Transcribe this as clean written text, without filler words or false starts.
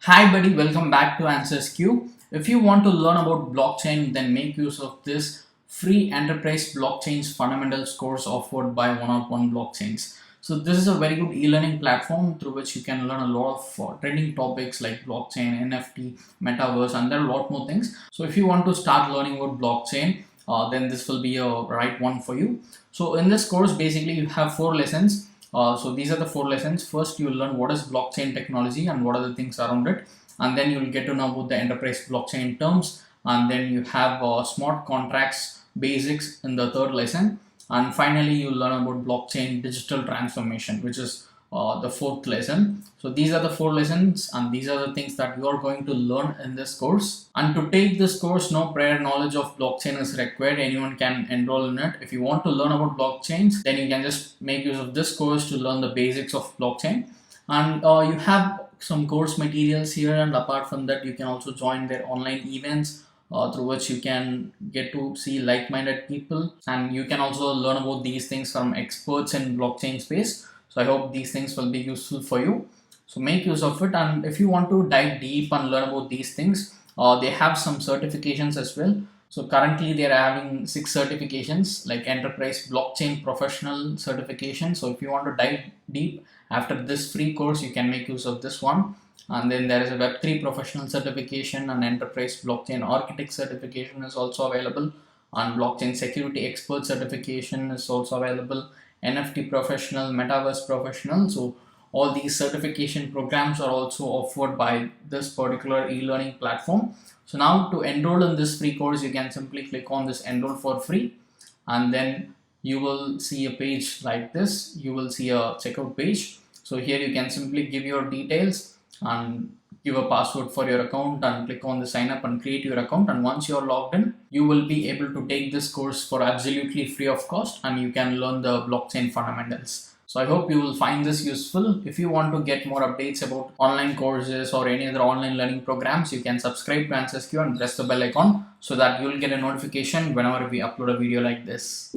Hi buddy, welcome back to answersQ. If you want to learn about blockchain, then make use of this free enterprise blockchains fundamentals course offered by 101 blockchains. So this is a very good e-learning platform through which you can learn a lot of trending topics like blockchain, NFT, metaverse, and there are a lot more things. So if you want to start learning about blockchain, then this will be a right one for you. So in this course, basically you have 4 lessons. So these are the 4 lessons. First, you will learn what is blockchain technology and what are the things around it, and then you will get to know about the enterprise blockchain terms, and then you have smart contracts basics in the third lesson, and finally you learn about blockchain digital transformation, which is the fourth lesson. So these are the 4 lessons, and these are the things that you are going to learn in this course. And to take this course, no prior knowledge of blockchain is required. Anyone can enroll in it. If you want to learn about blockchains, then you can just make use of this course to learn the basics of blockchain. And you have some course materials here, and apart from that, you can also join their online events through which you can get to see like-minded people, and you can also learn about these things from experts in blockchain space. So I hope these things will be useful for you. So make use of it, and if you want to dive deep and learn about these things, they have some certifications as well. So currently they are having 6 certifications like enterprise blockchain professional certification. So if you want to dive deep after this free course, you can make use of this one. And then there is a Web3 professional certification, and enterprise blockchain architect certification is also available, and blockchain security expert certification is also available, NFT professional, metaverse professional. So all these certification programs are also offered by this particular e-learning platform. So now to enroll in this free course, you can simply click on this enroll for free, and then you will see a page like this. You will see a checkout page. So here you can simply give your details and give a password for your account and click on the sign up and create your account. And once you're logged in, you will be able to take this course for absolutely free of cost, and you can learn the blockchain fundamentals. So I hope you will find this useful. If you want to get more updates about online courses or any other online learning programs, you can subscribe to answersQ and press the bell icon so that you will get a notification whenever we upload a video like this.